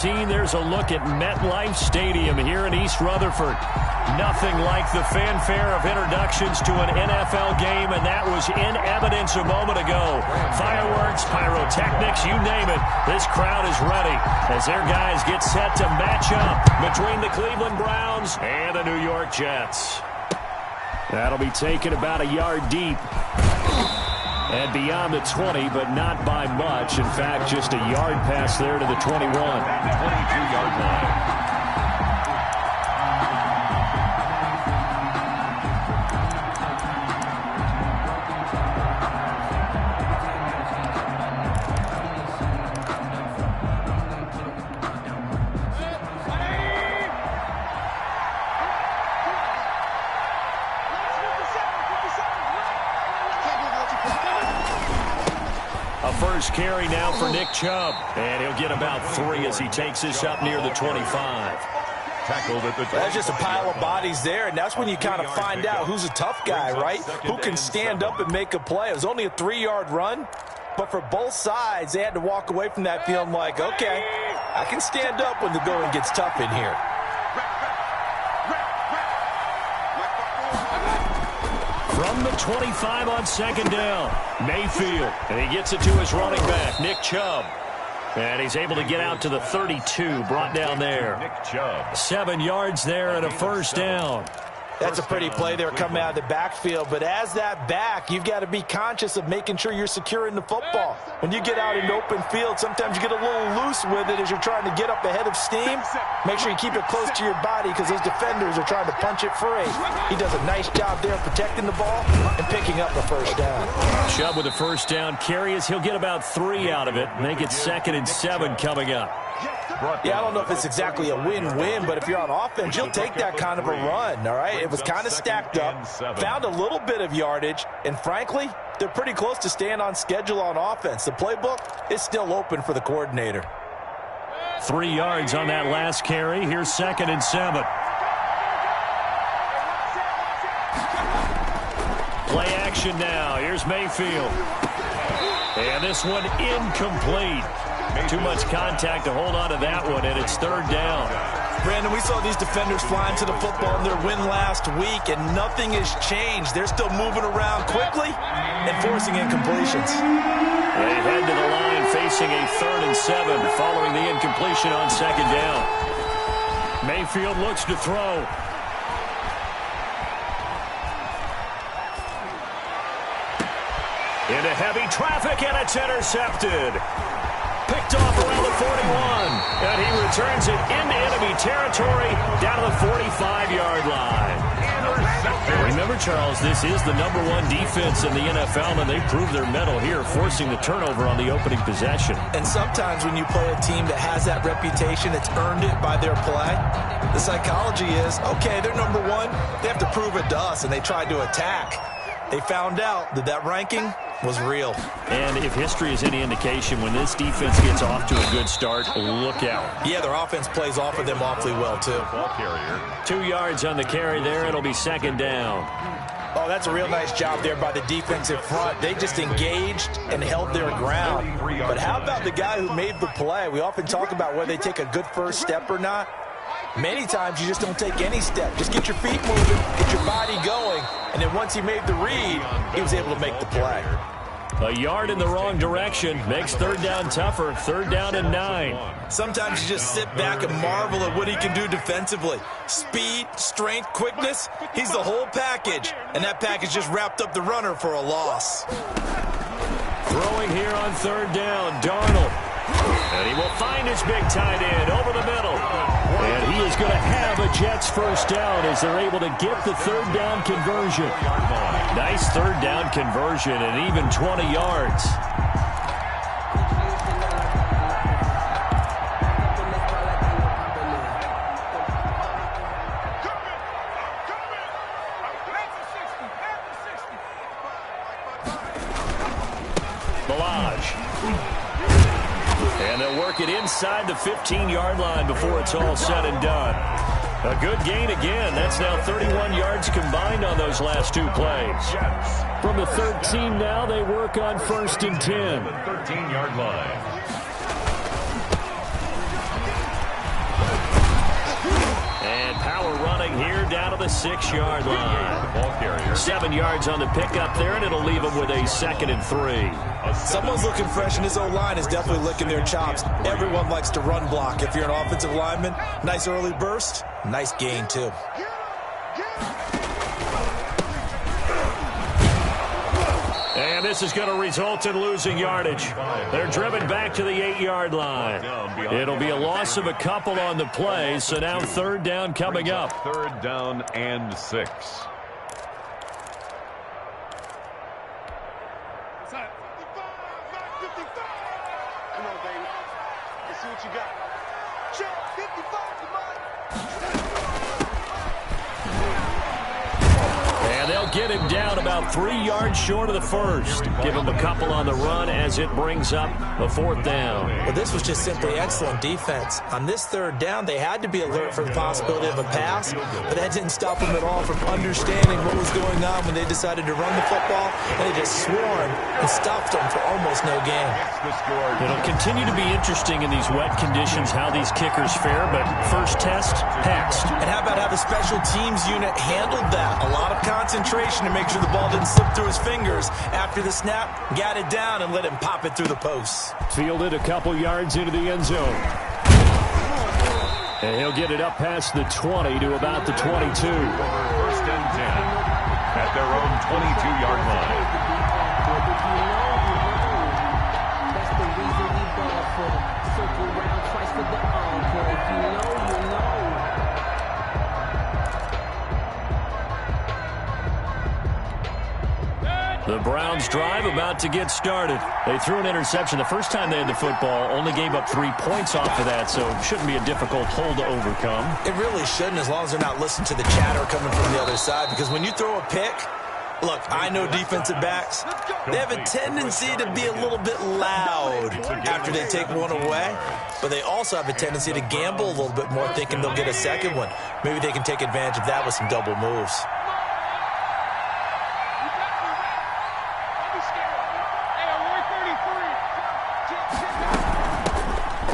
There's a look at MetLife Stadium here in East Rutherford. Nothing like the fanfare of introductions to an NFL game, and that was in evidence a moment ago. Fireworks, pyrotechnics, you name it. This crowd is ready as their guys get set to match up between the Cleveland Browns and the New York Jets. That'll be taken about a yard deep. And beyond the 20, but not by much. In fact, just a yard pass there to the 21. 22-yard line. First carry now for Nick Chubb. And he'll get about 3 as he takes this up near the 25. Tackled at the That's just a pile of bodies there, and that's when you kind of find out who's a tough guy, right? Who can stand up and make a play. It was only a 3-yard run, but for both sides, they had to walk away from that feeling like, okay, I can stand up when the going gets tough in here. From the 25 on second down, Mayfield. And he gets it to his running back, Nick Chubb. And he's able to get out to the 32, brought down there. Nick Chubb. 7 yards there and a first down. That's a pretty play there coming out of the backfield. But as that back, you've got to be conscious of making sure you're securing the football. When you get out in open field, sometimes you get a little loose with it as you're trying to get up ahead of steam. Make sure you keep it close to your body because those defenders are trying to punch it free. He does a nice job there protecting the ball and picking up the first down. Chubb with the first down carry as he'll get about 3 out of it. Make it 2nd and 7 coming up. Yeah, I don't know if it's exactly a win-win, but if you're on offense, you'll take that kind of a run, all right? It was kind of stacked up, found a little bit of yardage, and frankly, they're pretty close to staying on schedule on offense. The playbook is still open for the coordinator. 3 yards on that last carry. Here's 2nd and 7. Play action now. Here's Mayfield. And this one incomplete. Too much contact to hold on to that one, and it's 3rd down. Brandon, we saw these defenders flying to the football in their win last week, and nothing has changed. They're still moving around quickly and forcing incompletions. They head to the line facing a 3rd and 7 following the incompletion on 2nd down. Mayfield looks to throw. Into heavy traffic, and it's intercepted. Picked off around the 41, and he returns it into enemy territory down to the 45-yard line. Remember, Charles, this is the #1 defense in the NFL, and they proved their mettle here, forcing the turnover on the opening possession. And sometimes when you play a team that has that reputation, it's earned it by their play. The psychology is, okay, they're #1. They have to prove it to us, and they tried to attack. They found out that that ranking was real. And if history is any indication, when this defense gets off to a good start, look out. Yeah, their offense plays off of them awfully well, too. Ball carrier. 2 yards on the carry there. It'll be 2nd down. Oh, that's a real nice job there by the defensive front. They just engaged and held their ground. But how about the guy who made the play? We often talk about whether they take a good first step or not. Many times you just don't take any step. Just get your feet moving, get your body going, and then once he made the read, he was able to make the play. A yard in the wrong direction makes 3rd down tougher. 3rd down and 9. Sometimes you just sit back and marvel at what he can do defensively. Speed, strength, quickness, he's the whole package, and that package just wrapped up the runner for a loss. Throwing here on 3rd down, Darnold. And he will find his big tight end over the middle. And he is going to have a Jets first down as they're able to get the 3rd down conversion. Nice 3rd down conversion and even 20 yards. And they'll work it inside the 15-yard line before it's all said and done. A good gain again. That's now 31 yards combined on those last 2 plays. From the 13 now, they work on 1st and 10. The 13-yard line. the 6-yard line. Ball carrier. 7 yards on the pickup there, and it'll leave them with a 2nd and 3. Someone's looking fresh, and his O-line is definitely licking their chops. Everyone likes to run block. If you're an offensive lineman, nice early burst, nice gain, too. And this is going to result in losing yardage. They're driven back to the 8-yard line. It'll be a loss of a couple on the play, so now 3rd down coming up. 3rd down and 6. Come on, baby. Let's see what you got. Check 55, come on. And they'll get him down about 3 yards short of the first. Give him a couple on the run as it brings up a 4th down. Well, this was just simply excellent defense. On this 3rd down, they had to be alert for the possibility of a pass, but that didn't stop them at all from understanding what was going on when they decided to run the football, and they just swarmed and stopped them for almost no gain. It'll continue to be interesting in these wet conditions how these kickers fare, but first test, passed. And how about how the special teams unit handled that? A lot of concentration to make sure the ball didn't slip through his fingers. After the snap, got it down and let him pop it through the posts. Fielded a couple yards into the end zone. And he'll get it up past the 20 to about the 22. 1st and 10 at their own 22-yard line. That's the reason we ball for. Circle round twice for the encore. If you know, you know. The Browns drive about to get started. They threw an interception the first time they had the football, only gave up 3 points off of that, so it shouldn't be a difficult hole to overcome. It really shouldn't, as long as they're not listening to the chatter coming from the other side, because when you throw a pick, look, I know defensive backs, they have a tendency to be a little bit loud after they take one away, but they also have a tendency to gamble a little bit more, thinking they'll get a second one. Maybe they can take advantage of that with some double moves.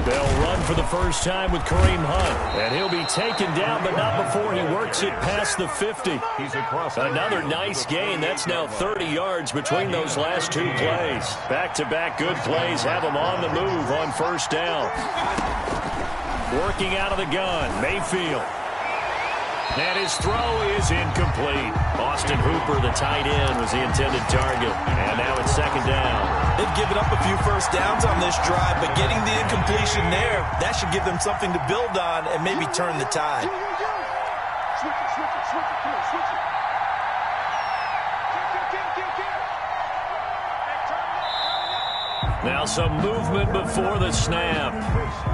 They'll run for the first time with Kareem Hunt, and he'll be taken down, but not before he works it past the 50. He's across. Another nice gain. That's now 30 yards between those last 2 plays. Back-to-back good plays have him on the move on 1st down. Working out of the gun, Mayfield. And his throw is incomplete. Austin Hooper, the tight end, was the intended target. And now it's 2nd down. They've given up a few first downs on this drive, but getting the incompletion there, that should give them something to build on and maybe turn the tide. Switch it, come on, switch it. Now some movement before the snap.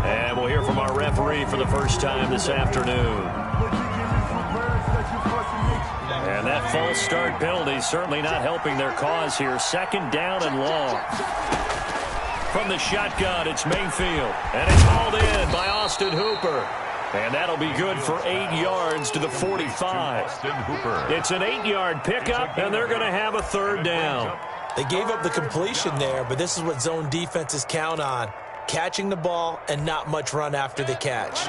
And we'll hear from our referee for the first time this afternoon. And that false start penalty certainly not helping their cause here. 2nd down and long. From the shotgun, it's Mayfield. And it's hauled in by Austin Hooper. And that'll be good for 8 yards to the 45. It's an 8-yard pickup, and they're going to have a 3rd down. They gave up the completion there, but this is what zone defenses count on. Catching the ball and not much run after the catch.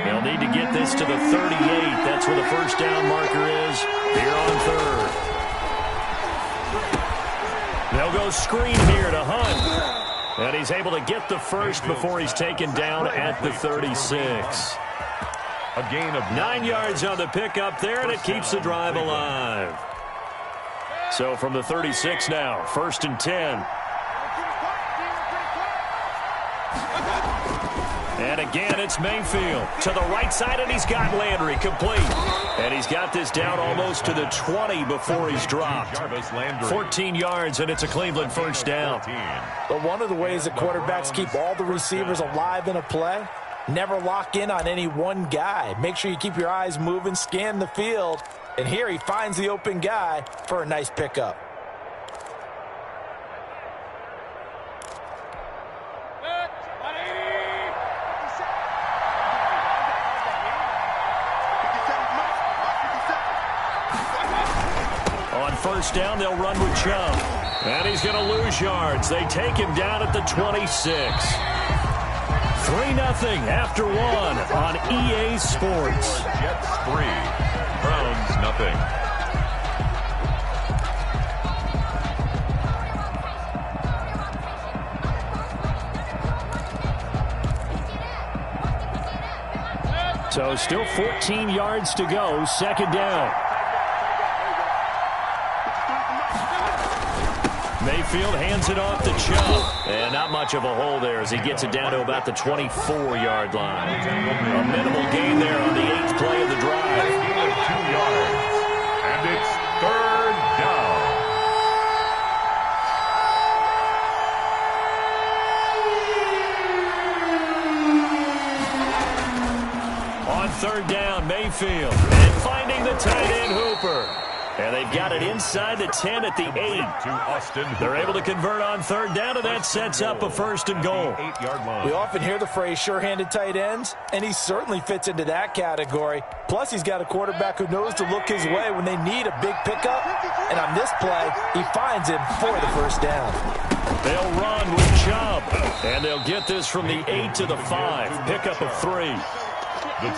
They'll need to get this to the 38. That's where the first down marker is here on 3rd. They'll go screen here to Hunt. And he's able to get the first before he's taken down at the 36. A gain of 9 yards on the pickup there, and it keeps the drive alive. So from the 36 now, 1st and 10. And again, it's Mayfield to the right side, and he's got Landry complete. And he's got this down almost to the 20 before he's dropped. 14 yards, and it's a Cleveland first down. But one of the ways that quarterbacks keep all the receivers alive in a play, never lock in on any one guy. Make sure you keep your eyes moving, scan the field. And here he finds the open guy for a nice pickup. On 1st down, they'll run with Chubb. And he's going to lose yards. They take him down at the 26. 3-0 after 1 on EA Sports. Jets 3. Browns, nothing. So still 14 yards to go, second down. Mayfield hands it off to Chubb. And not much of a hole there as he gets it down to about the 24-yard line. A minimal gain there on the 8th play of the drive. 2 yards. And it's third down. On third down, Mayfield. And finding the tight end, Hooper. And they've got it inside the 10 at the 8. They're able to convert on third down, and that sets up a first and goal. 8-yard line. We often hear the phrase sure-handed tight ends, and he certainly fits into that category. Plus, he's got a quarterback who knows to look his way when they need a big pickup. And on this play, he finds him for the first down. They'll run with Chubb, and they'll get this from the 8 to the 5. Pickup of 3.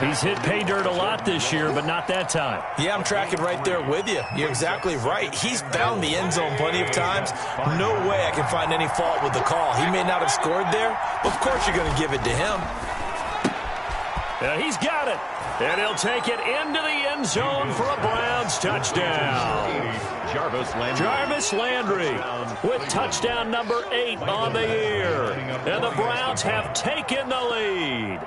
He's hit pay dirt a lot this year, but not that time. Yeah, I'm tracking right there with you. You're exactly right. He's found the end zone plenty of times. No way I can find any fault with the call. He may not have scored there, but of course you're going to give it to him. Yeah, he's got it. And he'll take it into the end zone for a Browns touchdown. Jarvis Landry with touchdown number 8 on the year. And the Browns have taken the lead.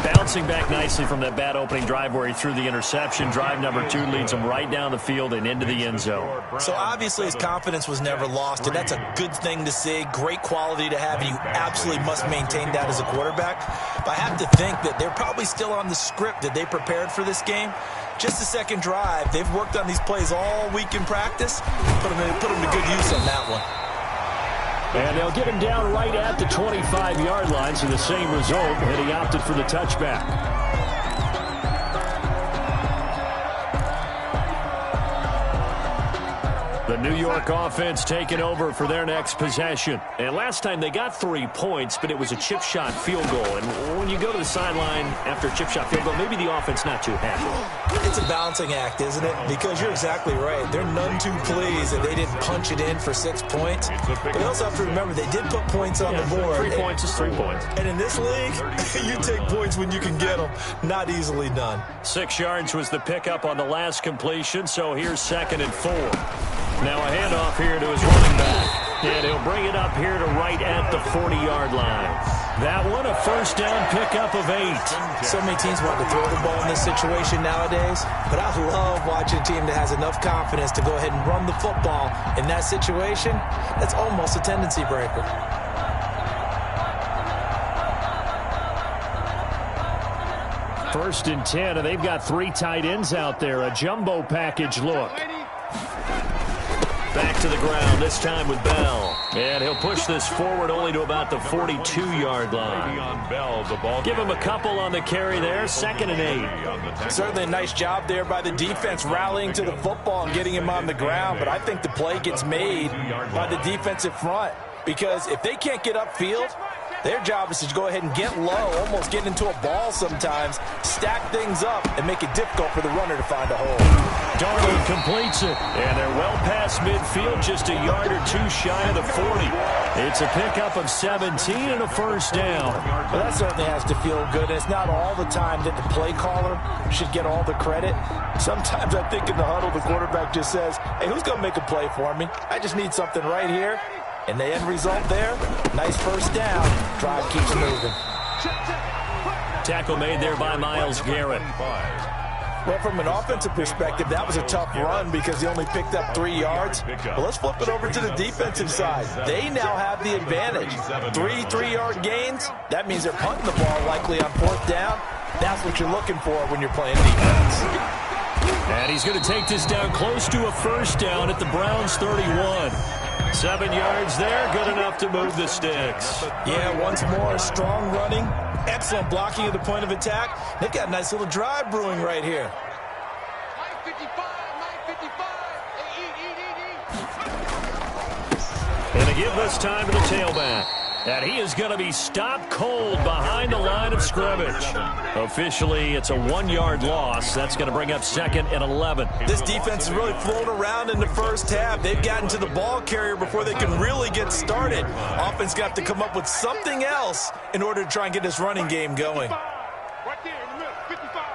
Bouncing back nicely from that bad opening drive where he threw the interception. Drive number 2 leads him right down the field and into the end zone. So obviously his confidence was never lost, and that's a good thing to see. Great quality to have, and you absolutely must maintain that as a quarterback. But I have to think that they're probably still on the script that they prepared for this game. Just the second drive. They've worked on these plays all week in practice. Put them to good use on that one. And they'll get him down right at the 25-yard line, so the same result, and he opted for the touchback. The New York offense taking over for their next possession. And last time they got 3 points, but it was a chip shot field goal. And when you go to the sideline after a chip shot field goal, maybe the offense not too happy. It's a balancing act, isn't it? Because you're exactly right. They're none too pleased that they didn't punch it in for 6 points. But you also have to remember they did put points on the board. 3 points is 3 points. And in this league, you take points when you can get them. Not easily done. 6 yards was the pickup on the last completion, so here's 2nd and 4. Now a handoff here to his running back. And he'll bring it up here to right at the 40-yard line. That one, a first down pickup of 8. So many teams want to throw the ball in this situation nowadays, but I love watching a team that has enough confidence to go ahead and run the football. In that situation, that's almost a tendency breaker. First and 10, and they've got 3 tight ends out there. A jumbo package look. Back to the ground, this time with Bell. And he'll push this forward only to about the 42-yard line. Give him a couple on the carry there, 2nd and 8. Certainly a nice job there by the defense rallying to the football and getting him on the ground, but I think the play gets made by the defensive front because if they can't get upfield, their job is to go ahead and get low, almost get into a ball sometimes, stack things up, and make it difficult for the runner to find a hole. Darnold completes it, and they're well past midfield, just a yard or 2 shy of the 40. It's a pickup of 17 and a first down. Well, that certainly has to feel good. It's not all the time that the play caller should get all the credit. Sometimes I think in the huddle, the quarterback just says, hey, who's going to make a play for me? I just need something right here. And the end result there, nice first down. Drive keeps moving. Tackle made there by Myles Garrett. Well, from an offensive perspective, that was a tough run because he only picked up 3 yards. But let's flip it over to the defensive side. They now have the advantage. 3 3-yard gains. That means they're punting the ball likely on 4th down. That's what you're looking for when you're playing defense. And he's going to take this down close to a first down at the Browns 31. 7 yards there, good enough to move the sticks. Yeah, once more, strong running, excellent blocking at the point of attack. They've got a nice little drive brewing right here. 9:55. And to give this time to the tailback. And he is going to be stopped cold behind the line of scrimmage. Officially, it's a 1-yard loss. That's going to bring up 2nd and 11. This defense is really flown around in the first half. They've gotten to the ball carrier before they can really get started. Offense got to come up with something else in order to try and get this running game going. Right there in the middle, 55.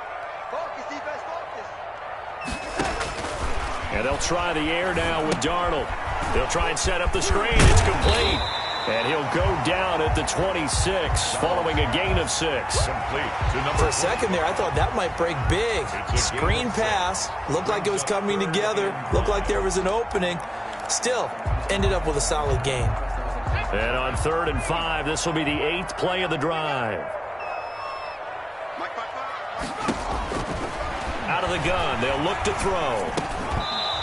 Focus, defense, focus. And they'll try the air now with Darnold. They'll try and set up the screen. It's complete. And he'll go down at the 26 following a gain of 6. For a second there, I thought that might break big. Screen pass. Looked like it was coming together. Looked like there was an opening. Still, ended up with a solid gain. And on 3rd and 5, this will be the 8th play of the drive. Out of the gun, they'll look to throw.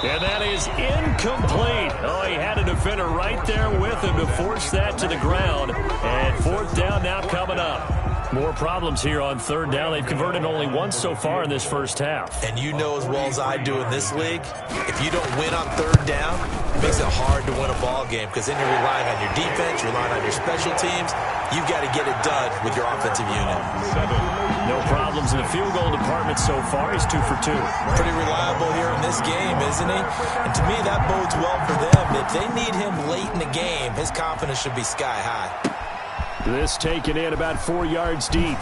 And that is incomplete. Oh, he had a defender right there with him to force that to the ground. And 4th down now coming up. More problems here on 3rd down. They've converted only once so far in this first half. And you know as well as I do in this league, if you don't win on 3rd down, it makes it hard to win a ball game because then you're relying on your defense, you're relying on your special teams. You've got to get it done with your offensive unit. No problems in the field goal department so far. He's 2 for 2. Pretty reliable here in this game, isn't he? And to me, that bodes well for them. If they need him late in the game, his confidence should be sky high. This taken in about 4 yards deep.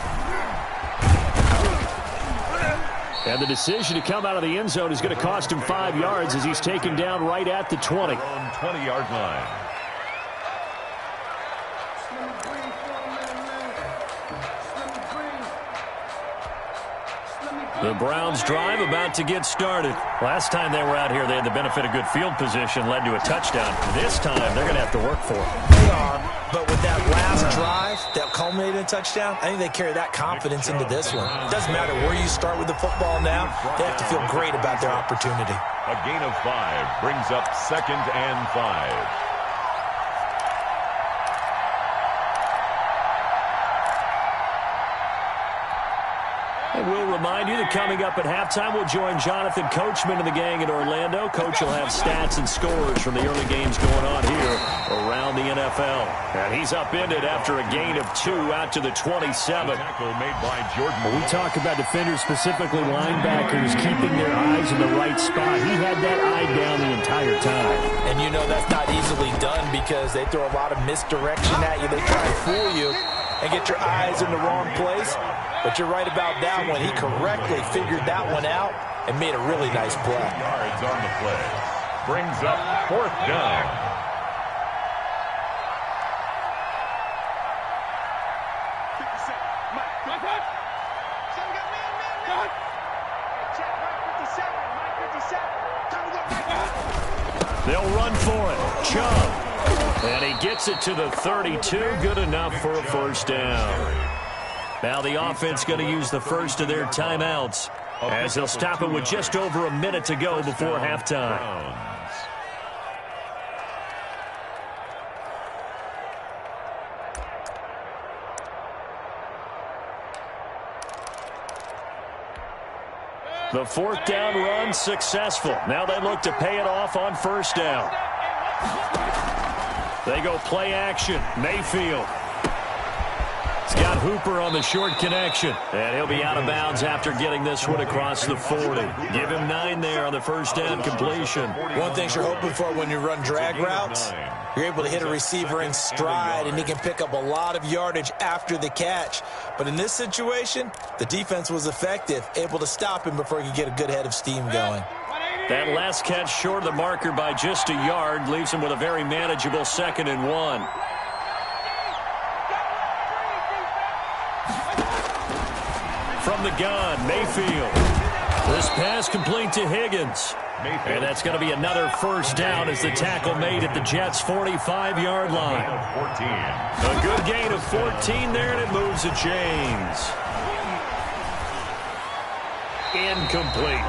And the decision to come out of the end zone is going to cost him 5 yards as he's taken down right at the 20. 20-yard line. The Browns drive about to get started. Last time they were out here, they had the benefit of good field position, led to a touchdown. This time, they're going to have to work for it. They are, but with that last drive that culminated in a touchdown, I think they carry that confidence into this one. It doesn't matter where you start with the football now. They have to feel great about their opportunity. A gain of 5 brings up 2nd and 5. And we'll remind you that coming up at halftime, we'll join Jonathan Coachman and the gang in Orlando. Coach will have stats and scores from the early games going on here around the NFL. And he's upended after a gain of 2 out to the 27. Tackle made by Jordan. When we talk about defenders, specifically linebackers, keeping their eyes in the right spot, he had that eye down the entire time. And you know that's not easily done because they throw a lot of misdirection at you. They try to fool you and get your eyes in the wrong place. But you're right about that one. He correctly figured that one out and made a really nice play. Yards on the play. Brings up 4th down. They'll run for it. Chubb. And he gets it to the 32. Good enough for a 1st down. Now the offense going to use the first of their timeouts as they'll stop it with just over a minute to go before halftime. The 4th down run successful. Now they look to pay it off on 1st down. They go play action. Mayfield. Got Hooper on the short connection. And he'll be out of bounds after getting this one across the 40. Give him 9 there on the 1st down completion. One thing you're hoping for when you run drag routes, you're able to hit a receiver in stride, and he can pick up a lot of yardage after the catch. But in this situation, the defense was effective, able to stop him before he could get a good head of steam going. That last catch short of the marker by just a yard leaves him with a very manageable 2nd and 1. From the gun, Mayfield. This pass complete to Higgins. And that's going to be another 1st down as the tackle made at the Jets' 45-yard line. A good gain of 14 there, and it moves to James. Incomplete.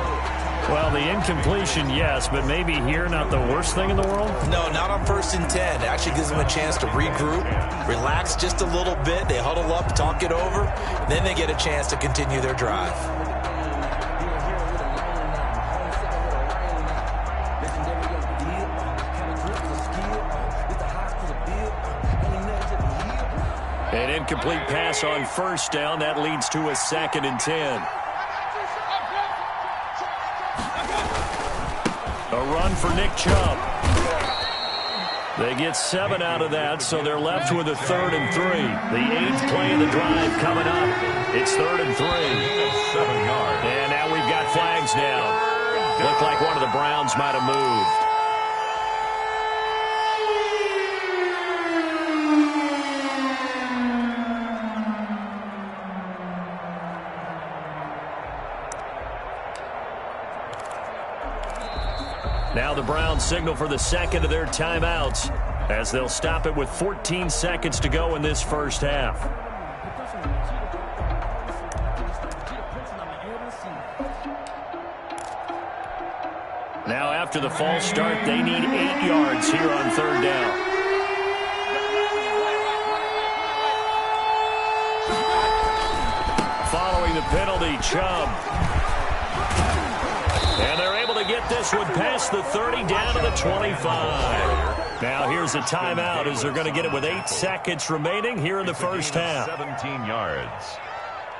Well, the incompletion, yes, but maybe here not the worst thing in the world? No, not on 1st and 10. It actually gives them a chance to regroup, relax just a little bit. They huddle up, talk it over, then they get a chance to continue their drive. An incomplete pass on first down. That leads to a 2nd and 10. A run for Nick Chubb. They get 7 out of that, so they're left with a 3rd and 3. The 8th play of the drive coming up. It's 3rd and 3. 7 yards. And now we've got flags down. Looked like one of the Browns might have moved. Now the Browns signal for the 2nd of their timeouts as they'll stop it with 14 seconds to go in this first half. Now after the false start, they need 8 yards here on 3rd down. Following the penalty, Chubb. And they're able to get this one past the 30 down to the 25. Now here's a timeout as they're going to get it with 8 seconds remaining here in the first half. 17 yards.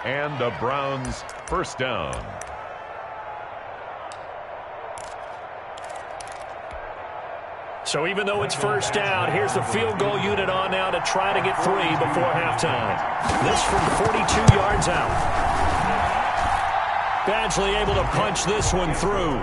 And the Browns first down. So even though it's first down, here's the field goal unit on now to try to get 3 before halftime. This from 42 yards out. Badgley able to punch this one through.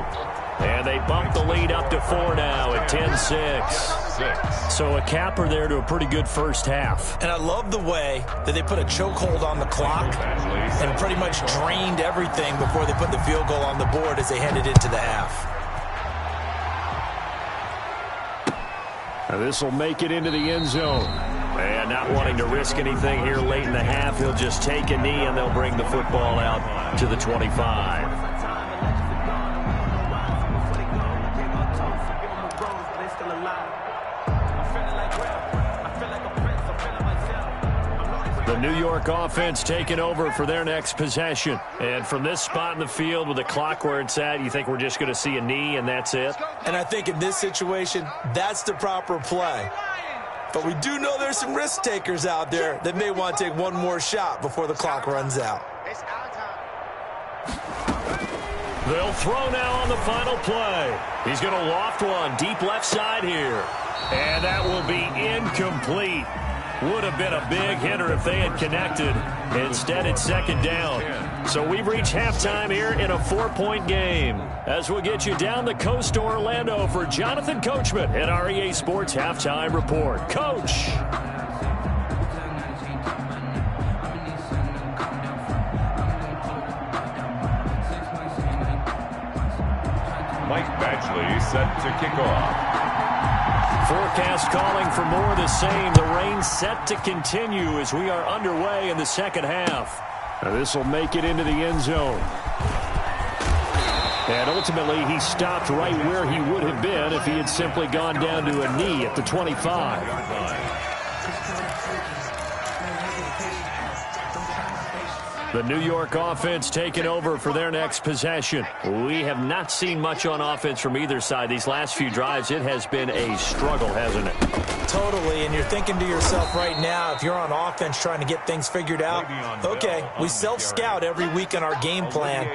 And they bump the lead up to 4 now at 10-6. So a capper there to a pretty good first half. And I love the way that they put a chokehold on the clock and pretty much drained everything before they put the field goal on the board as they headed into the half. Now this will make it into the end zone. And not wanting to risk anything here late in the half, he'll just take a knee and they'll bring the football out to the 25. The New York offense taking over for their next possession. And from this spot in the field with the clock where it's at, you think we're just going to see a knee and that's it? And I think in this situation, that's the proper play. But we do know there's some risk takers out there that may want to take one more shot before the clock runs out. They'll throw now on the final play. He's going to loft one deep left side here. And that will be incomplete. Would have been a big hitter if they had connected. Instead, it's 2nd down. So we've reached halftime here in a 4-point game. As we'll get you down the coast to Orlando for Jonathan Coachman at our EA Sports Halftime Report. Coach. Mike Badgley set to kick off. Forecast calling for more of the same. The rain set to continue as we are underway in the second half. This will make it into the end zone. And ultimately, he stopped right where he would have been if he had simply gone down to a knee at the 25. The New York offense taking over for their next possession. We have not seen much on offense from either side. These last few drives, it has been a struggle, hasn't it? Totally, and you're thinking to yourself right now, if you're on offense trying to get things figured out, okay, we self-scout every week in our game plan.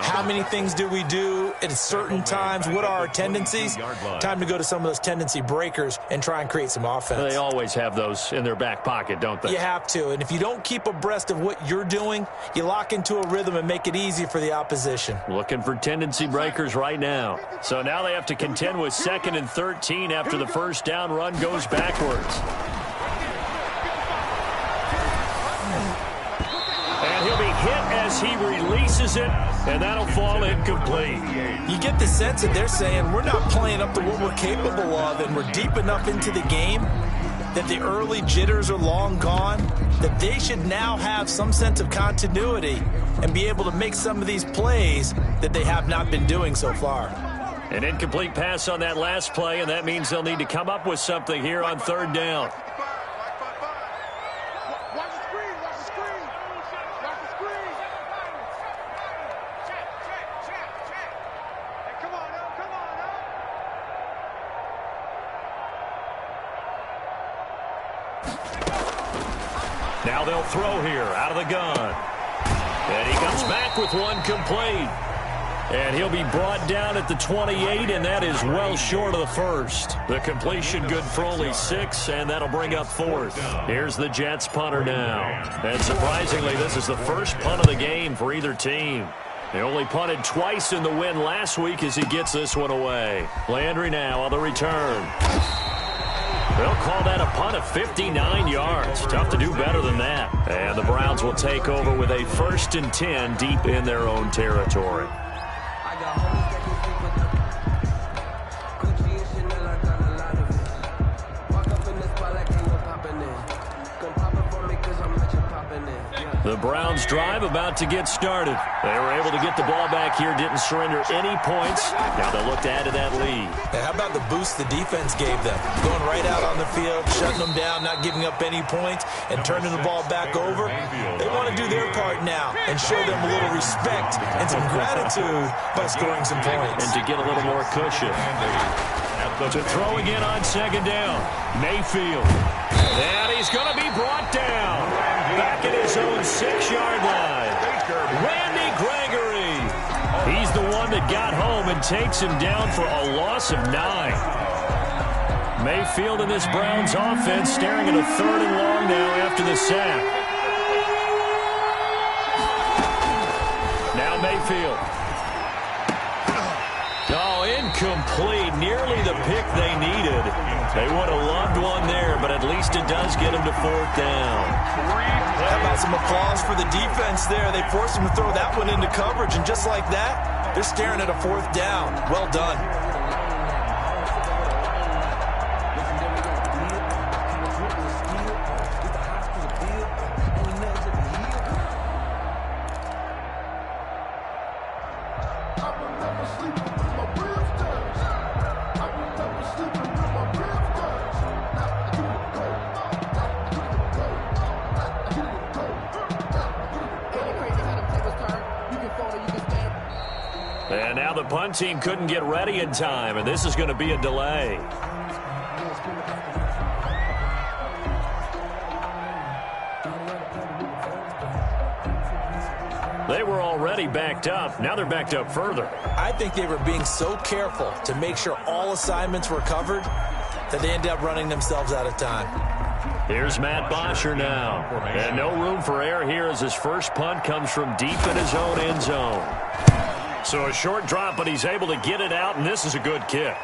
How many things do we do at certain times? What are our tendencies? Time to go to some of those tendency breakers and try and create some offense. They always have those in their back pocket, don't they? You have to, and if you don't keep abreast of what you're doing, you lock into a rhythm and make it easy for the opposition. Looking for tendency breakers right now. So now they have to contend with 2nd and 13 after the first down run goes backwards. And he'll be hit as he releases it, and that'll fall incomplete. You get the sense that they're saying we're not playing up to what we're capable of, and we're deep enough into the game that the early jitters are long gone, that they should now have some sense of continuity and be able to make some of these plays that they have not been doing so far. An incomplete pass on that last play, and that means they'll need to come up with something here on 3rd down. Now they'll throw here out of the gun. And he comes back with one complete. And he'll be brought down at the 28, and that is well short of the first. The completion good for only 6, and that'll bring up 4th. Here's the Jets punter now. And surprisingly, this is the first punt of the game for either team. They only punted twice in the win last week as he gets this one away. Landry now on the return. They'll call that a punt of 59 yards. Tough to do better than that. And the Browns will take over with a 1st and 10 deep in their own territory. The Browns drive about to get started. They were able to get the ball back here, didn't surrender any points. Now they'll look to add to that lead. How about the boost the defense gave them? Going right out on the field, shutting them down, not giving up any points, and turning the ball back over. They want to do their part now and show them a little respect and some gratitude by scoring some points. And to get a little more cushion. To throw again on 2nd down. Mayfield. And he's going to be brought down. Back at his own 6-yard line. Randy Gregory. He's the one that got home and takes him down for a loss of 9. Mayfield in this Browns offense staring at a 3rd and long now after the sack. Now Mayfield. Oh, incomplete. Nearly the pick they needed. They would have loved one there, but at least it does get them to 4th down. How about some applause for the defense there? They forced him to throw that one into coverage, and just like that, they're staring at a 4th down. Well done. And now the punt team couldn't get ready in time, and this is going to be a delay. They were already backed up. Now they're backed up further. I think they were being so careful to make sure all assignments were covered that they ended up running themselves out of time. Here's Matt Bosher now. And no room for error here as his first punt comes from deep in his own end zone. So a short drop, but he's able to get it out, and this is a good kick.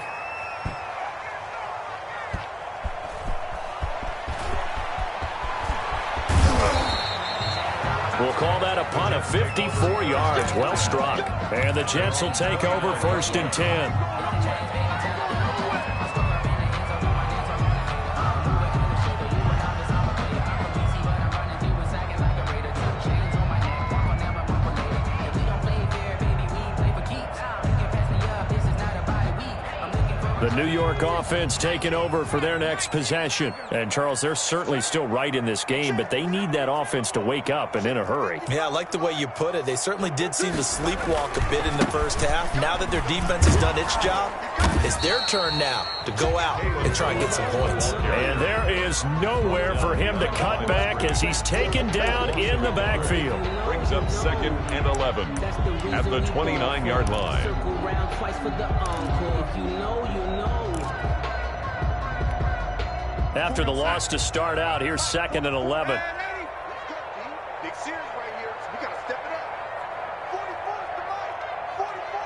We'll call that a punt of 54 yards. Well struck. And the Jets will take over 1st and 10. The New York offense taking over for their next possession. And, Charles, they're certainly still right in this game, but they need that offense to wake up and in a hurry. Yeah, I like the way you put it. They certainly did seem to sleepwalk a bit in the first half. Now that their defense has done its job, it's their turn now to go out and try and get some points. And there is nowhere for him to cut back as he's taken down in the backfield. Brings up 2nd and 11 at the 29-yard line. Circle round twice for the encore. If you know, you know. After the loss to start out, here's 2nd and 11. Big series right here. So we got to step it up. 44's the mic. 44's the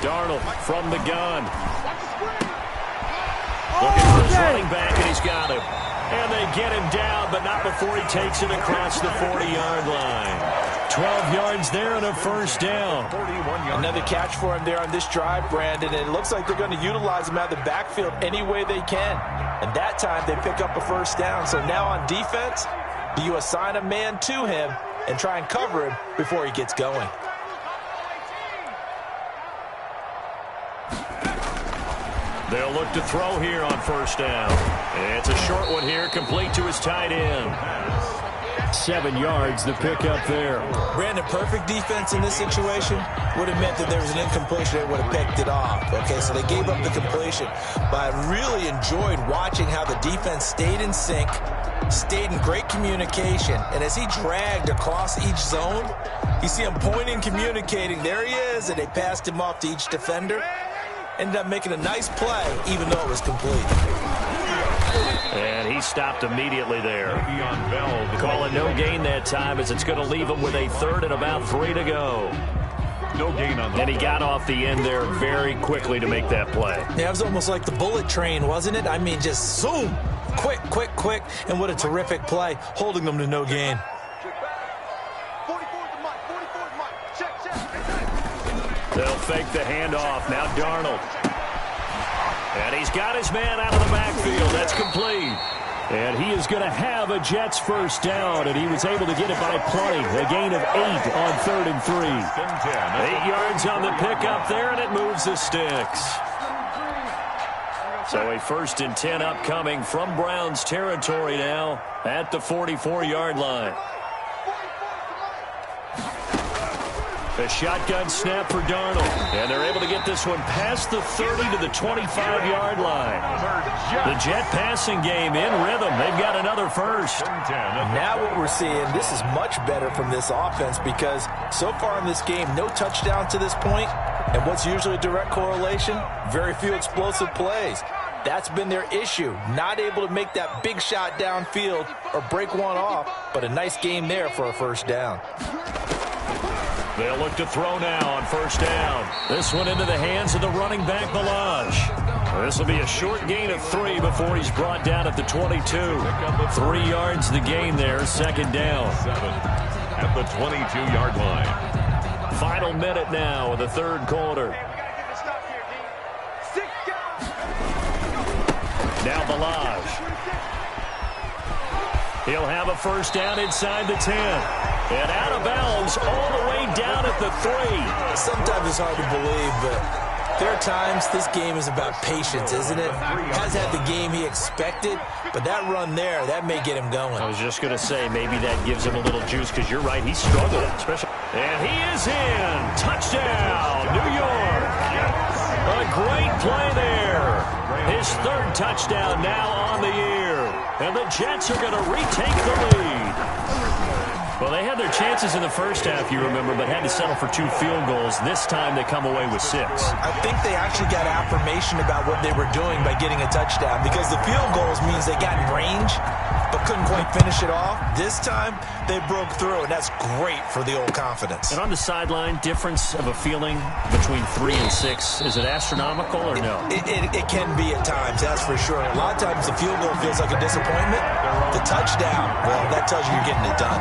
Darnold from the gun. Looking for his running back, and he's got him. And they get him down, but not before he takes it across the 40-yard line. 12 yards there and a 1st down. Another catch for him there on this drive, Brandon, and it looks like they're going to utilize him out of the backfield any way they can. And that time they pick up a 1st down. So now on defense, do you assign a man to him and try and cover him before he gets going? They'll look to throw here on 1st down. It's a short one here, complete to his tight end. 7 yards, the pickup there. Brandon, perfect defense in this situation would have meant that there was an incompletion. They would have picked it off. Okay, so they gave up the completion. But I really enjoyed watching how the defense stayed in sync, stayed in great communication, and as he dragged across each zone, you see him pointing, communicating. There he is, and they passed him off to each defender. Ended up making a nice play, even though it was complete. And he stopped immediately there. Call it no gain that time, as it's going to leave him with a 3rd and about 3 to go. No gain on the And he got off the end there very quickly to make that play. Yeah, it was almost like the bullet train, wasn't it? I mean, just zoom, quick, quick, quick, and what a terrific play, holding them to no gain. They'll fake the handoff. Now Darnold. And he's got his man out of the backfield. That's complete. And he is going to have a Jets first down, and he was able to get it by plenty. A gain of 8 on 3rd and 3. 8 yards on the pickup there, and it moves the sticks. So a 1st and 10 upcoming from Browns territory now at the 44-yard line. A shotgun snap for Darnold. And they're able to get this one past the 30 to the 25-yard line. The Jet passing game in rhythm. They've got another first. Now what we're seeing, this is much better from this offense because so far in this game, no touchdown to this point. And what's usually a direct correlation? Very few explosive plays. That's been their issue. Not able to make that big shot downfield or break one off, but a nice game there for a first down. They'll look to throw now on first down. This one into the hands of the running back, Balaj. This will be a short gain of 3 before he's brought down at the 22. 3 yards the gain there, 2nd down. 7 at the 22-yard line. Final minute now of the 3rd quarter. Now Balaj. He'll have a first down inside the 10. And out of bounds all the way down at the 3. Sometimes it's hard to believe, but there are times this game is about patience, isn't it? Has had the game he expected, but that run there, that may get him going. I was just going to say, maybe that gives him a little juice, because you're right, he struggled, especially. And he is in. Touchdown, New York. A great play there. His 3rd touchdown now on the year. And the Jets are going to retake the lead. Well, they had their chances in the first half, you remember, but had to settle for 2 field goals. This time they come away with 6. I think they actually got affirmation about what they were doing by getting a touchdown because the field goals means they got in range but couldn't quite finish it off. This time they broke through, and that's great for the old confidence. And on the sideline, difference of a feeling between 3 and 6, is it astronomical or no? It can be at times, that's for sure. A lot of times the field goal feels like a disappointment. The touchdown, well, that tells you you're getting it done.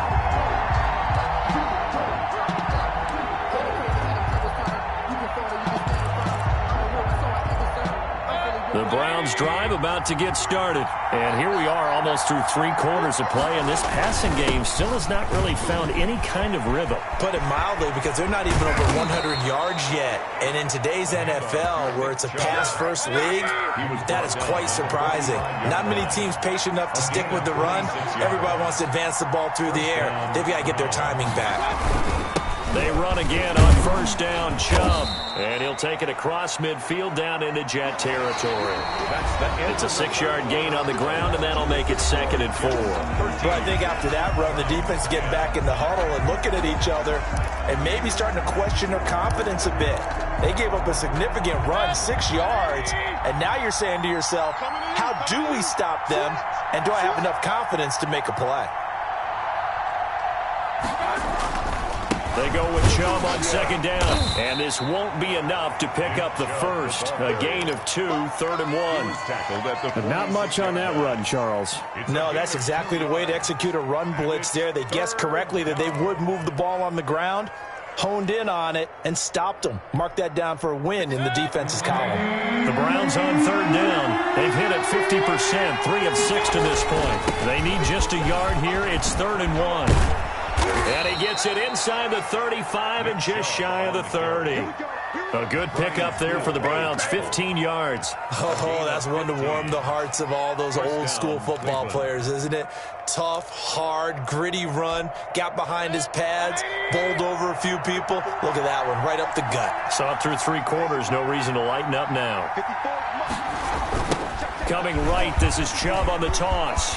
The Browns drive about to get started. And here we are almost through 3 quarters of play, and this passing game still has not really found any kind of rhythm. Put it mildly, because they're not even over 100 yards yet. And in today's NFL, where it's a pass-first league, that is quite surprising. Not many teams patient enough to stick with the run. Everybody wants to advance the ball through the air. They've got to get their timing back. They run again on first down, Chubb. And he'll take it across midfield down into Jet territory. It's a 6-yard gain on the ground, and that'll make it 2nd and 4. But I think after that run, the defense getting back in the huddle and looking at each other and maybe starting to question their confidence a bit. They gave up a significant run, 6 yards, and now you're saying to yourself, how do we stop them, and do I have enough confidence to make a play? They go with Chubb on 2nd down. And this won't be enough to pick up the first. A gain of 2, 3rd and 1. But not much on that run, Charles. No, that's exactly the way to execute a run blitz there. They guessed correctly that they would move the ball on the ground, honed in on it, and stopped them. Mark that down for a win in the defense's column. The Browns on 3rd down. They've hit it 50%, 3 of 6 to this point. They need just a yard here. It's 3rd and 1. And he gets it inside the 35 and just shy of the 30. A good pickup there for the Browns, 15 yards. Oh, that's one to warm the hearts of all those old-school football players, isn't it? Tough, hard, gritty run, got behind his pads, bowled over a few people. Look at that one, right up the gut. Saw it through 3 quarters, no reason to lighten up now. Coming right, this is Chubb on the toss.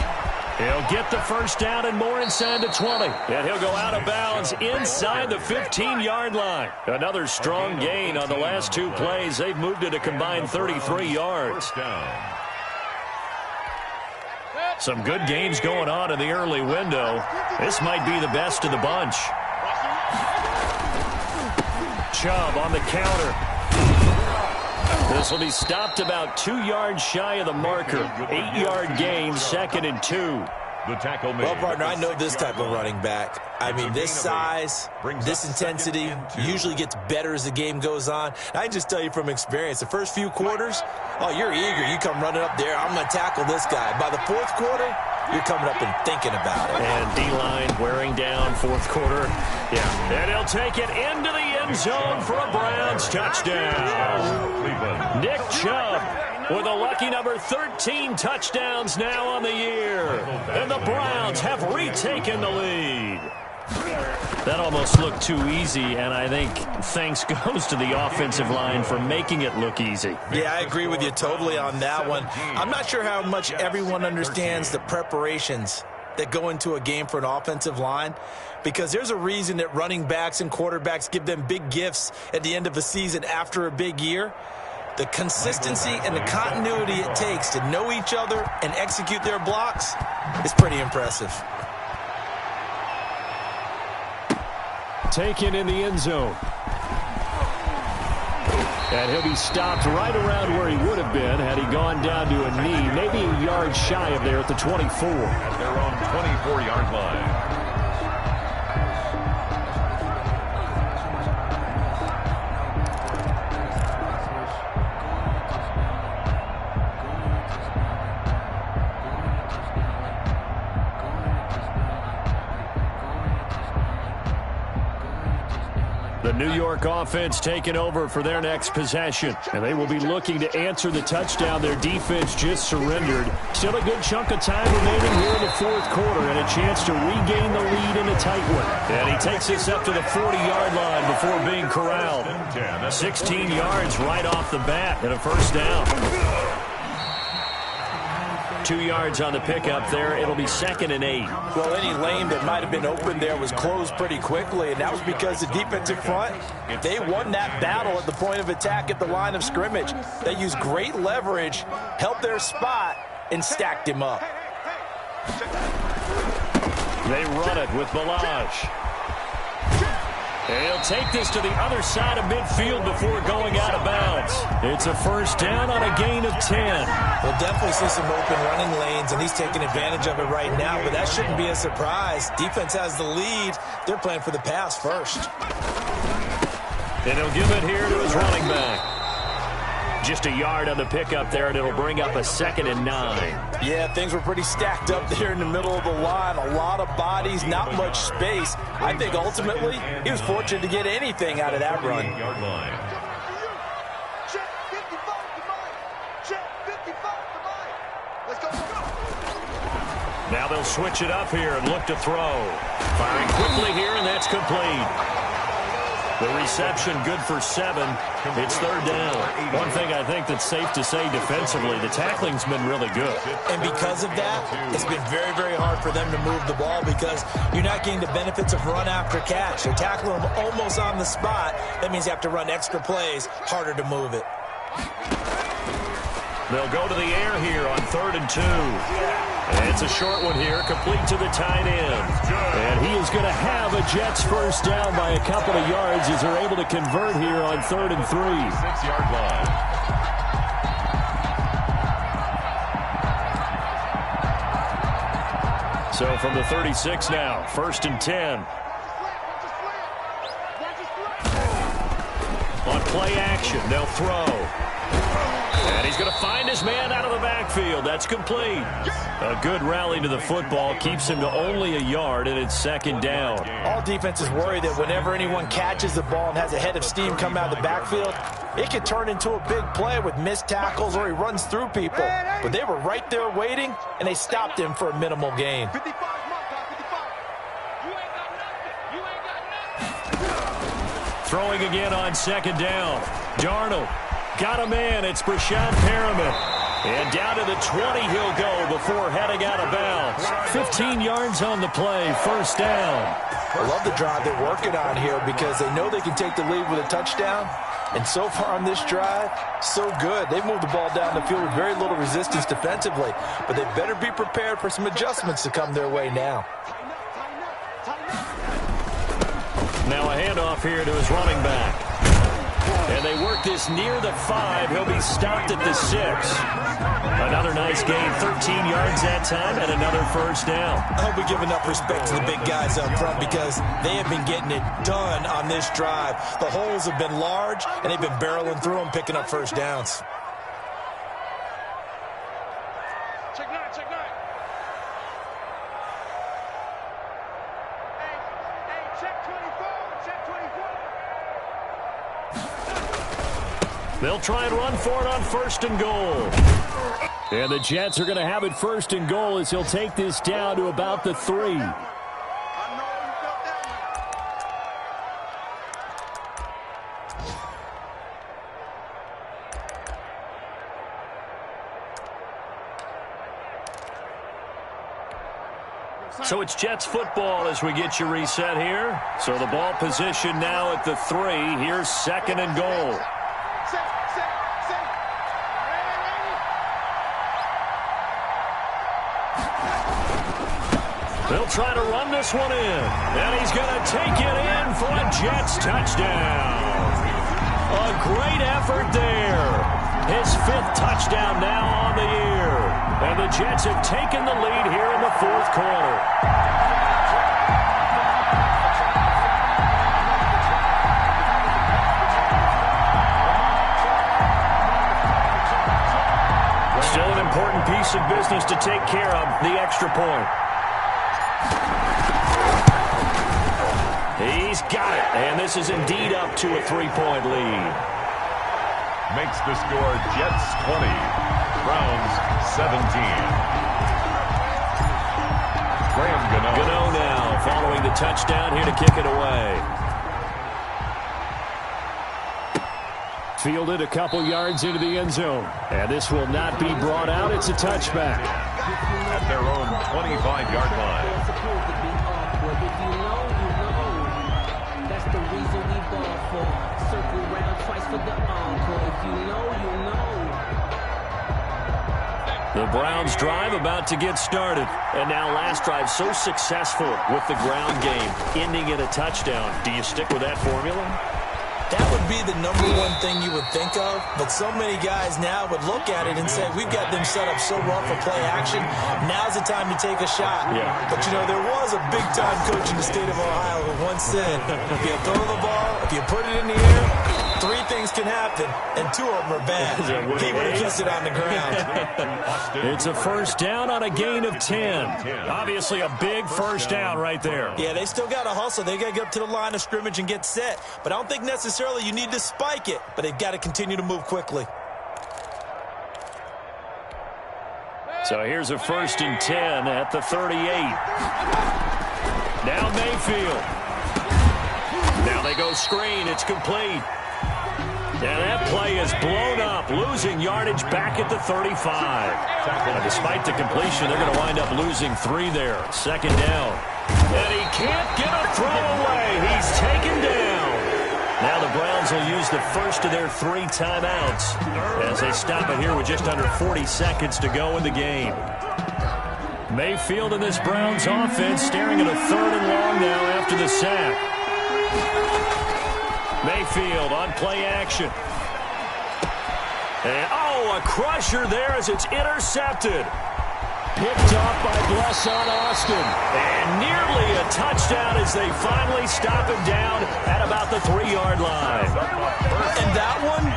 He'll get the first down and more inside the 20. And he'll go out of bounds inside the 15-yard line. Another strong gain on the last 2 plays. They've moved it a combined 33 yards. Some good games going on in the early window. This might be the best of the bunch. Chubb on the counter. This will be stopped about 2 yards shy of the marker. 8-yard gain, 2nd and 2. The tackle made. Well, partner, I know this type of running back. I mean, this size, this intensity usually gets better as the game goes on. I can just tell you from experience, the first few quarters, oh, you're eager. You come running up there, I'm going to tackle this guy. By the 4th quarter, you're coming up and thinking about it. And D-line wearing down 4th quarter. Yeah. And he'll take it into the end zone for a Browns touchdown. Nick Chubb with a lucky number 13 touchdowns now on the year. And the Browns have retaken the lead. That almost looked too easy, and I think thanks goes to the offensive line for making it look easy. Yeah, I agree with you totally on that one. I'm not sure how much everyone understands the preparations that go into a game for an offensive line, because there's a reason that running backs and quarterbacks give them big gifts at the end of a season after a big year. The consistency and the continuity it takes to know each other and execute their blocks is pretty impressive. Taken in the end zone. And he'll be stopped right around where he would have been had he gone down to a knee, maybe a yard shy of there at the 24. At their own 24-yard line. The New York offense taking over for their next possession. And they will be looking to answer the touchdown their defense just surrendered. Still a good chunk of time remaining here in the 4th quarter and a chance to regain the lead in a tight one. And he takes this up to the 40-yard line before being corralled. 16 yards right off the bat and a first down. 2 yards on the pickup there. It'll be 2nd and 8. Well, any lane that might have been open there was closed pretty quickly, and that was because the defensive front, they won that battle at the point of attack at the line of scrimmage. They used great leverage, helped their spot, and stacked him up. They run it with Balaj. He'll take this to the other side of midfield before going out of bounds. It's a first down on a gain of 10. We'll definitely see some open running lanes, and he's taking advantage of it right now, but that shouldn't be a surprise. Defense has the lead. They're playing for the pass first. And he'll give it here to his running back. Just a yard on the pickup there, and it'll bring up a 2nd and 9. Yeah, things were pretty stacked up there in the middle of the line. A lot of bodies, not much space. I think ultimately he was fortunate to get anything out of that run. Yard line. Check 55 to mine. Check 55 to mine. Let's go. Now they'll switch it up here and look to throw. Firing quickly here, and that's complete. The reception good for 7. It's 3rd down. One thing I think that's safe to say defensively, the tackling's been really good. And because of that, it's been very, very hard for them to move the ball because you're not getting the benefits of run after catch. They're tackling them almost on the spot. That means you have to run extra plays, harder to move it. They'll go to the air here on 3rd and 2. And it's a short one here, complete to the tight end. And he is going to have a Jets first down by a couple of yards as they're able to convert here on 3rd and 3. 6-yard line. So from the 36 now, 1st and 10. On play action, they'll throw. And he's going to find his man out of the backfield. That's complete. A good rally to the football keeps him to only a yard, and it's second down. All defenses worry that whenever anyone catches the ball and has a head of steam come out of the backfield, it could turn into a big play with missed tackles or he runs through people. But they were right there waiting, and they stopped him for a minimal gain. 55, Throwing again on second down. Darnold got a man. It's Brashad Perriman. And down to the 20 he'll go before heading out of bounds. 15 yards on the play, first down. I love the drive they're working on here because they know they can take the lead with a touchdown. And so far on this drive, so good. They've moved the ball down the field with very little resistance defensively. But they better be prepared for some adjustments to come their way now. Now a handoff here to his running back. And they work this near the 5. He'll be stopped at the 6. Another nice gain, 13 yards that time, and another first down. I hope we give enough respect to the big guys up front because they have been getting it done on this drive. The holes have been large, and they've been barreling through them, picking up first downs. check 9, check 9. Hey, check 24, check 24. They'll try and run for it on first and goal. And the Jets are going to have it first and goal as he'll take this down to about the 3. I know you felt that one. So it's Jets football as we get you reset here. So the ball position now at the 3. Here's second and goal. They'll try to run this one in. And he's going to take it in for a Jets touchdown. A great effort there. His 5th touchdown now on the year. And the Jets have taken the lead here in the 4th quarter. Still an important piece of business to take care of, the extra point. He's got it, and this is indeed up to a 3-point lead. Makes the score Jets 20, Browns 17. Gano now following the touchdown here to kick it away. Fielded a couple yards into the end zone. And this will not be brought out. It's a touchback. At their own 25-yard line. That's the reason we ball for. Circle round twice for the encore. If you know, you know. The Browns drive about to get started. And now last drive so successful with the ground game, ending in a touchdown. Do you stick with that formula? That would be the number one thing you would think of, but so many guys now would look at it and say, we've got them set up so well for play action, now's the time to take a shot. Yeah. But, you know, there was a big-time coach in the state of Ohio who once said, if you throw the ball, if you put it in the air, 3 things can happen, and 2 of them are bad. He would have kissed it on the ground. It's a first down on a gain of 10. Obviously a big first down right there. Yeah, they still got to hustle. They got to get up to the line of scrimmage and get set. But I don't think necessarily you need to spike it, but they've got to continue to move quickly. So here's a first and 10 at the 38. Now Mayfield. Now they go screen. It's complete. And that play is blown up, losing yardage back at the 35. And despite the completion, they're going to wind up losing 3 there. Second down. And he can't get a throw away. He's taken down. Now the Browns will use the first of their 3 timeouts as they stop it here with just under 40 seconds to go in the game. Mayfield and this Browns offense staring at a 3rd and long now after the sack. Mayfield on play action. And, a crusher there as it's intercepted. Picked off by Bless on Austin. And nearly a touchdown as they finally stop him down at about the 3-yard line. And that one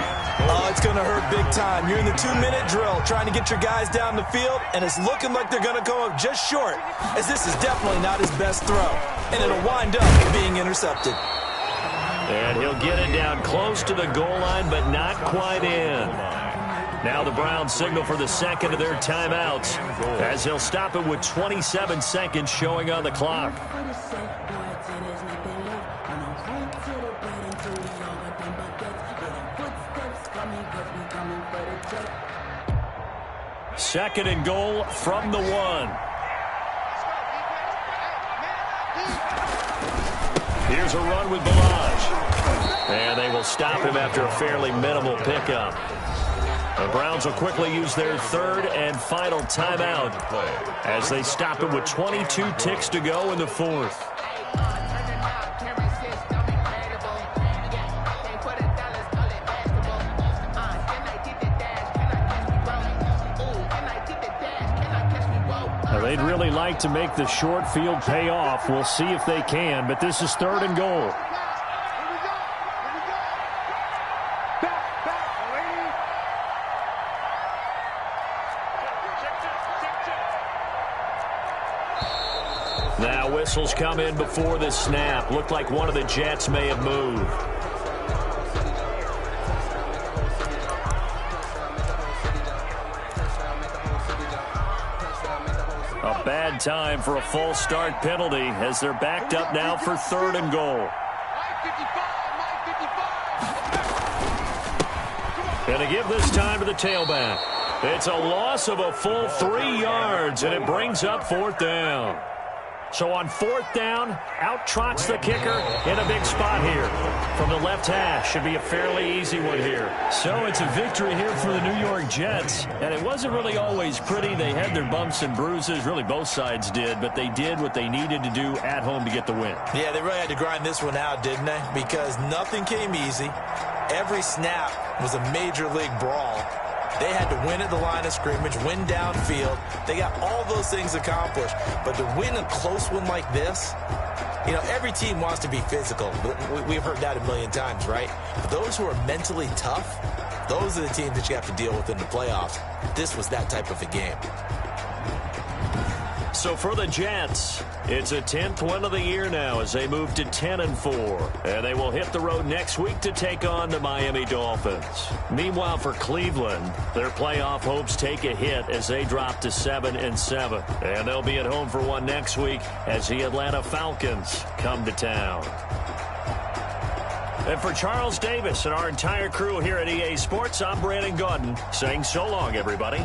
Oh, it's going to hurt big time. You're in the 2-minute drill trying to get your guys down the field, and it's looking like they're going to come up just short, as this is definitely not his best throw, and it'll wind up being intercepted. And he'll get it down close to the goal line, but not quite in. Now the Browns signal for the second of their timeouts, as he'll stop it with 27 seconds showing on the clock. Second and goal from the 1. Here's a run with Balaj. And they will stop him after a fairly minimal pickup. The Browns will quickly use their third and final timeout as they stop it with 22 ticks to go in the fourth. They'd really like to make the short field pay off. We'll see if they can, but this is third and goal. Now whistles come in before the snap. Looked like one of the Jets may have moved. A bad time for a false start penalty as they're backed up now for third and goal. And to give this time to the tailback. It's a loss of a full 3 yards, and it brings up fourth down. So on fourth down, out trots the kicker in a big spot here. From the left hash, should be a fairly easy one here. So it's a victory here for the New York Jets. And it wasn't really always pretty. They had their bumps and bruises. Really, both sides did. But they did what they needed to do at home to get the win. Yeah, they really had to grind this one out, didn't they? Because nothing came easy. Every snap was a major league brawl. They had to win at the line of scrimmage, win downfield. They got all those things accomplished. But to win a close one like this, you know, every team wants to be physical. We've heard that a million times, right? But those who are mentally tough, those are the teams that you have to deal with in the playoffs. This was that type of a game. So for the Jets, it's a 10th win of the year now as they move to 10-4. And they will hit the road next week to take on the Miami Dolphins. Meanwhile, for Cleveland, their playoff hopes take a hit as they drop to 7-7. And they'll be at home for one next week as the Atlanta Falcons come to town. And for Charles Davis and our entire crew here at EA Sports, I'm Brandon Gaudin saying so long, everybody.